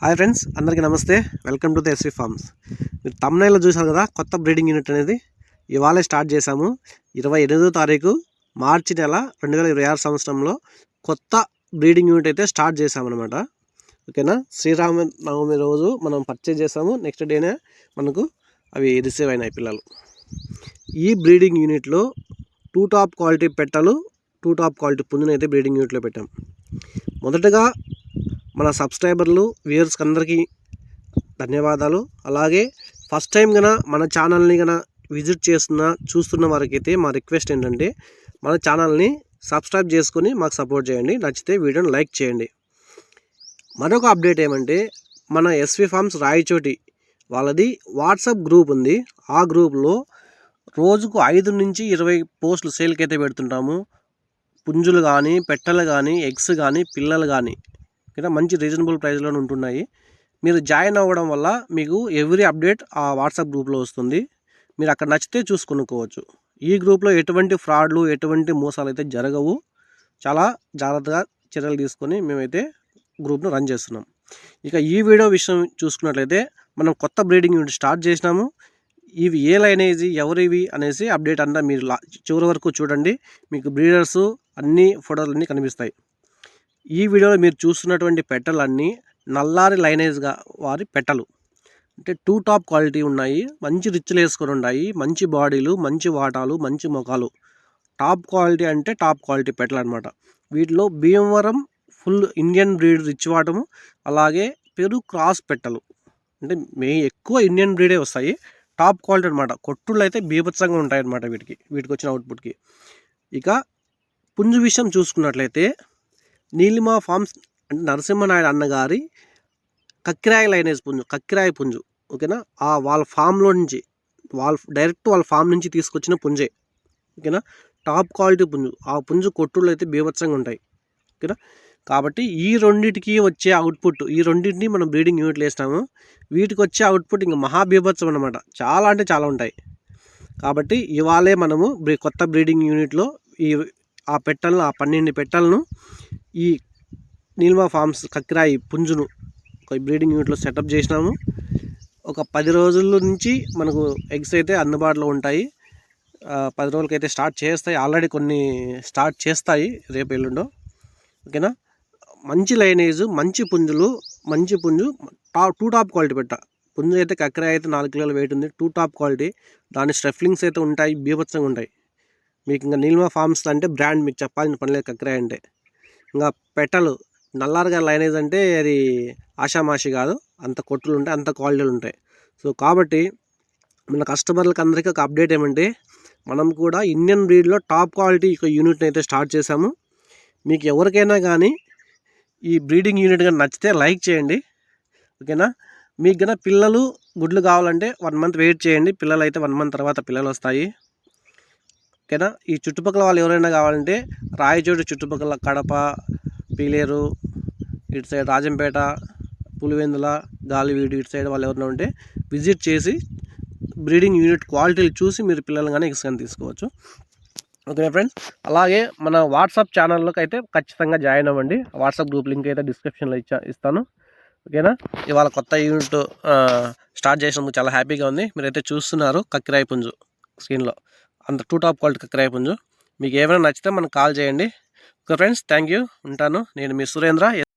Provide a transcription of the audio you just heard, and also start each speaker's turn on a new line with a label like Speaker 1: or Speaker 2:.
Speaker 1: Hi friends, అందరికీ నమస్తే. Welcome to the SV forms. మీరు తమ్నైల్లో చూసారు కదా, కొత్త బ్రీడింగ్ యూనిట్ అనేది ఇవాళే స్టార్ట్ చేశాము. 28వ తారీఖు మార్చి నెల 2026 సంవత్సరంలో కొత్త బ్రీడింగ్ యూనిట్ అయితే స్టార్ట్ చేశామన్నమాట. ఓకేనా, శ్రీరామనవమి రోజు మనం పర్చేజ్ చేసాము. నెక్స్ట్ డేనే మనకు అవి రిసీవ్ అయినాయి పిల్లలు. ఈ బ్రీడింగ్ యూనిట్లో 2 టాప్ క్వాలిటీ పెట్టలు, 2 టాప్ క్వాలిటీ పుంజుని అయితే బ్రీడింగ్ యూనిట్లో పెట్టాం. మొదటగా మన సబ్స్క్రైబర్లు వ్యూయర్స్కి అందరికీ ధన్యవాదాలు. అలాగే ఫస్ట్ టైం కన్నా మన ఛానల్ని కన్నా విజిట్ చూస్తున్న వారికైతే మా రిక్వెస్ట్ ఏంటంటే మన ఛానల్ని సబ్స్క్రైబ్ చేసుకొని మాకు సపోర్ట్ చేయండి. నచ్చితే వీడియోని లైక్ చేయండి. మరొక అప్డేట్ ఏమంటే, మన ఎస్వి ఫార్మ్స్ రాయచోటి వాళ్ళది వాట్సాప్ గ్రూప్ ఉంది. ఆ గ్రూప్లో రోజుకు 5 నుంచి 20 పోస్టులు సేల్కి అయితే పెడుతుంటాము. పుంజులు కానీ, పెట్టలు కానీ, ఎగ్స్ కానీ, పిల్లలు కానీ ఇక్కడ మంచి రీజనబుల్ ప్రైస్లో ఉంటున్నాయి. మీరు జాయిన్ అవ్వడం వల్ల మీకు ఎవ్రీ అప్డేట్ ఆ వాట్సాప్ గ్రూప్లో వస్తుంది. మీరు అక్కడ నచ్చితే చూసుకొనుకోవచ్చు. ఈ గ్రూప్లో ఎటువంటి ఫ్రాడ్లు, ఎటువంటి మోసాలు అయితే జరగవు. చాలా జాగ్రత్తగా చర్యలు తీసుకొని మేమైతే గ్రూప్ను రన్ చేస్తున్నాం. ఇక ఈ వీడియో విషయం చూసుకున్నట్లయితే, మనం కొత్త బ్రీడింగ్ యూనిట్ స్టార్ట్ చేసినాము. ఇవి ఏ లైనేజ్, ఎవరివి అనేసి అప్డేట్ అంతా మీరు చివరి వరకు చూడండి. మీకు బ్రీడర్స్ అన్ని ఫోటోలు అన్నీ కనిపిస్తాయి. ఈ వీడియోలో మీరు చూస్తున్నటువంటి పెట్టలన్నీ నల్లారి లైనేజ్గా వారి పెట్టలు, అంటే 2 టాప్ క్వాలిటీ ఉన్నాయి. మంచి రిచ్లు వేసుకొని ఉన్నాయి. మంచి బాడీలు, మంచి వాటాలు, మంచి మొఖాలు. టాప్ క్వాలిటీ అంటే టాప్ క్వాలిటీ పెట్టలు అనమాట. వీటిలో Bhimavaram full Indian breed rich వాటము, అలాగే పెరు క్రాస్ పెట్టలు, అంటే ఎక్కువ ఇండియన్ బ్రీడే వస్తాయి. టాప్ క్వాలిటీ అనమాట. కొట్టుళ్ళు అయితే బీభత్సంగా ఉంటాయి అన్నమాట వీటికి వచ్చిన అవుట్పుట్కి. ఇక పుంజు విషయం చూసుకున్నట్లయితే, నీలిమా ఫార్మ్స్ అంటే నరసింహనాయుడు అన్నగారి కక్కిరాయి లైనేజ్ పుంజు, కక్కిరాయి పుంజు. ఓకేనా, వాళ్ళ ఫామ్లో నుంచి వాళ్ళ ఫామ్ నుంచి తీసుకొచ్చిన పుంజే. ఓకేనా, టాప్ క్వాలిటీ పుంజు. ఆ పుంజు కొట్టుళ్ళు అయితే బీభత్సంగా ఉంటాయి. ఓకేనా, కాబట్టి ఈ రెండింటికి వచ్చే అవుట్పుట్, ఈ రెండింటిని మనం బ్రీడింగ్ యూనిట్లు వేస్తాము. వీటికి వచ్చే అవుట్పుట్ ఇంకా మహాబీభత్సం అనమాట. చాలా అంటే చాలా ఉంటాయి. కాబట్టి ఇవాళే మనము కొత్త బ్రీడింగ్ యూనిట్లో ఆ 12 పెట్టలను ఈ నీలిమా ఫార్మ్స్ కక్కిరాయి పుంజును ఒక బ్రీడింగ్ యూనిట్లో సెటప్ చేసినాము. ఒక 10 రోజుల నుంచి మనకు ఎగ్స్ అయితే అందుబాటులో ఉంటాయి. 10 రోజులకైతే స్టార్ట్ చేస్తాయి. ఆల్రెడీ కొన్ని స్టార్ట్ చేస్తాయి రేపు ఎల్లుండో. ఓకేనా, మంచి లైనేజ్, మంచి పుంజులు, మంచి పుంజు, 2 టాప్ క్వాలిటీ పెట్ట పుంజు అయితే కక్కిరాయి అయితే 4 కిలోల వెయిట్ ఉంది. 2 టాప్ క్వాలిటీ. దాని స్ట్రెఫ్లింగ్స్ అయితే ఉంటాయి, బీభత్సంగా ఉంటాయి. మీకు ఇంకా నీలిమా ఫార్మ్స్ అంటే బ్రాండ్, మీకు చెప్పాల్సిన పనిలేదు. కక్కిరాయి అంటే ఇంకా పెట్టలు నల్లారుగా లైనేజ్ అంటే అది ఆషామాషి కాదు. అంత కొట్టులు ఉంటాయి, అంత క్వాలిటీలు ఉంటాయి. సో కాబట్టి మన కస్టమర్లకు అందరికీ ఒక అప్డేట్ ఏమంటే, మనం కూడా ఇండియన్ బ్రీడ్లో టాప్ క్వాలిటీ యూనిట్ని అయితే స్టార్ట్ చేశాము. మీకు ఎవరికైనా కానీ ఈ బ్రీడింగ్ యూనిట్ కానీ నచ్చితే లైక్ చేయండి. ఓకేనా, మీకు కన్నా పిల్లలు గుడ్లు కావాలంటే 1 మంత్ వెయిట్ చేయండి. పిల్లలు అయితే 1 మంత్ తర్వాత పిల్లలు వస్తాయి. ఓకేనా, ఈ చుట్టుపక్కల వాళ్ళు ఎవరైనా కావాలంటే రాయచోటి చుట్టుపక్కల కడప, పీలేరు, ఇటు సైడ్ రాజంపేట, పులివెందుల, గాలివీడు ఇటు సైడ్ వాళ్ళు ఎవరైనా ఉంటే విజిట్ చేసి బ్రీడింగ్ యూనిట్ క్వాలిటీలు చూసి మీరు పిల్లలు కానీ ఎగ్స్ కానీ తీసుకోవచ్చు. ఓకే ఫ్రెండ్స్, అలాగే మన వాట్సాప్ ఛానల్లోకి అయితే ఖచ్చితంగా జాయిన్ అవ్వండి. వాట్సాప్ గ్రూప్ లింక్ అయితే డిస్క్రిప్షన్లో ఇస్తాను. ఓకేనా, ఇవాళ కొత్త యూనిట్ స్టార్ట్ చేసినందుకు చాలా హ్యాపీగా ఉంది. మీరైతే చూస్తున్నారు కక్కిరాయి పుంజు స్క్రీన్లో, అంత 2 టాప్ క్వాలిటీ కక్కిరాయి పుంజు. మీకు ఏమైనా నచ్చితే మనకు కాల్ చేయండి. Okay friends, thank you. ఉంటాను. నేను మీ సురేంద్ర.